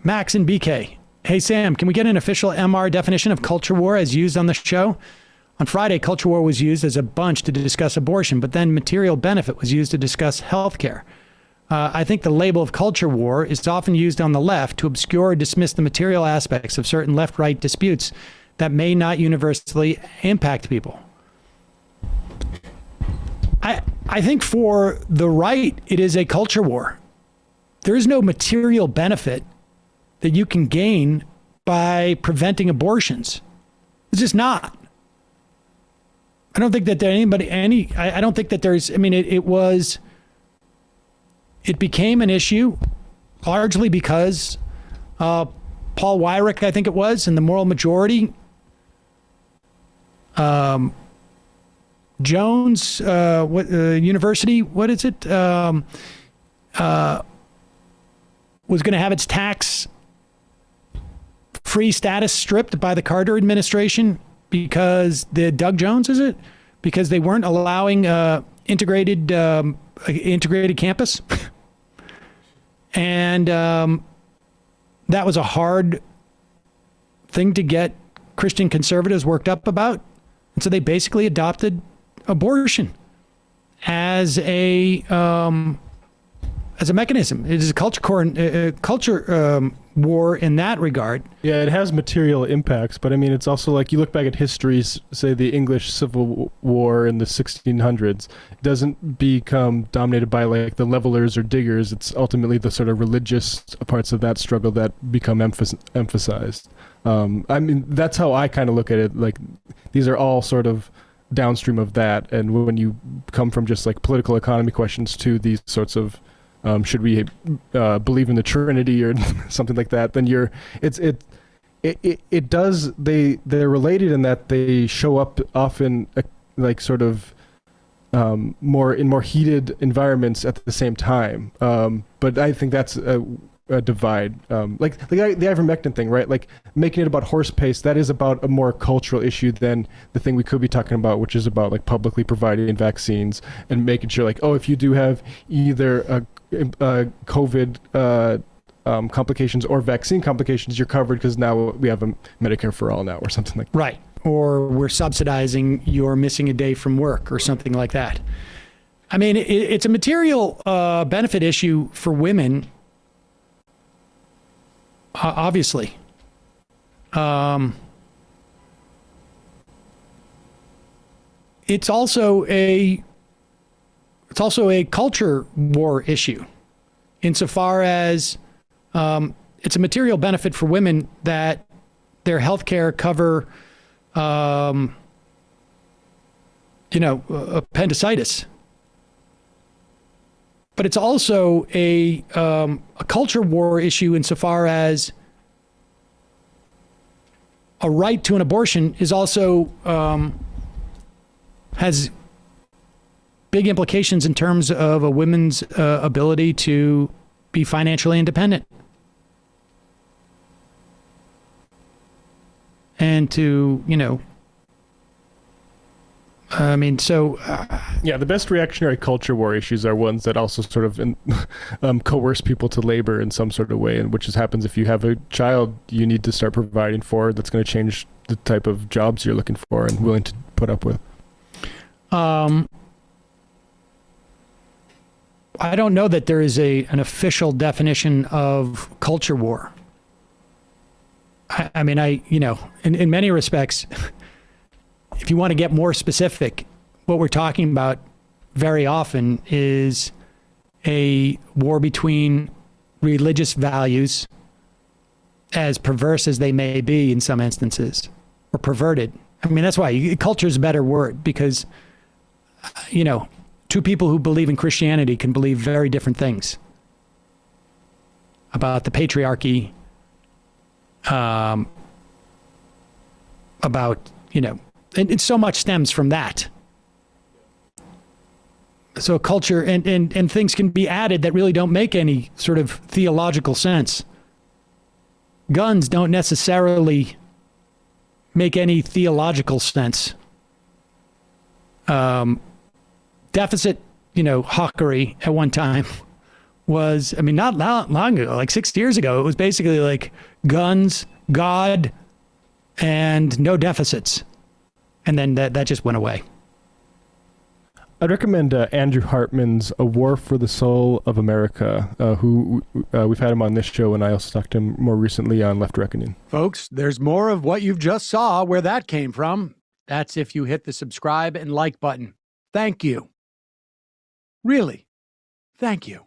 Max and BK. Hey, Sam, can we get an official MR definition of culture war as used on the show? On Friday, culture war was used as a bunch to discuss abortion, but then material benefit was used to discuss healthcare. I think the label of culture war is often used on the left to obscure or dismiss the material aspects of certain left-right disputes that may not universally impact people. I think for the right, it is a culture war. There is no material benefit that you can gain by preventing abortions. It's just not. I don't think that there I don't think that there's, I mean, it became an issue largely because Paul Weirich, I think it was, and the moral majority, Jones, University, what is it? Was going to have its tax-free status stripped by the Carter administration because Doug Jones, is it? Because they weren't allowing integrated campus. And that was a hard thing to get Christian conservatives worked up about. And so they basically adopted abortion as a mechanism. It is a culture war in that regard. Yeah, it has material impacts, but I mean, it's also like you look back at histories, say the English Civil War in the 1600s, it doesn't become dominated by like the levelers or diggers. It's ultimately the sort of religious parts of that struggle that become emphasized. I mean, that's how I kind of look at it. Like, these are all sort of downstream of that. And when you come from just like political economy questions to these sorts of should we believe in the Trinity or something like that, then they're related in that they show up often like sort of more heated environments at the same time. But I think that's a divide. Like the ivermectin thing, right? Like making it about horse paste, that is about a more cultural issue than the thing we could be talking about, which is about like publicly providing vaccines and making sure like, oh, if you do have either COVID complications or vaccine complications, you're covered because now we have a Medicare for all now or something like that. Right. Or we're subsidizing your missing a day from work or something like that. I mean, it's a material benefit issue for women, obviously. It's also a culture war issue, insofar as it's a material benefit for women that their health care cover, appendicitis. But it's also a culture war issue insofar as a right to an abortion is also has big implications in terms of a woman's ability to be financially independent and to, yeah, the best reactionary culture war issues are ones that also sort of coerce people to labor in some sort of way, and which happens if you have a child you need to start providing for, that's going to change the type of jobs you're looking for and willing to put up with. I don't know that there is an official definition of culture war. I mean, in many respects, if you want to get more specific, what we're talking about very often is a war between religious values, as perverse as they may be in some instances, or perverted. I mean, that's why culture is a better word, because, two people who believe in Christianity can believe very different things about the patriarchy, and so much stems from that. So culture and things can be added that really don't make any sort of theological sense. Guns don't necessarily make any theological sense. Deficit, hawkery at one time was, I mean, not long ago, like 6 years ago, it was basically like guns, God, and no deficits. And then that just went away. I'd recommend Andrew Hartman's A War for the Soul of America, who we've had him on this show, and I also talked to him more recently on Left Reckoning. Folks, there's more of what you've just saw where that came from. That's if you hit the subscribe and like button. Thank you. Really, thank you.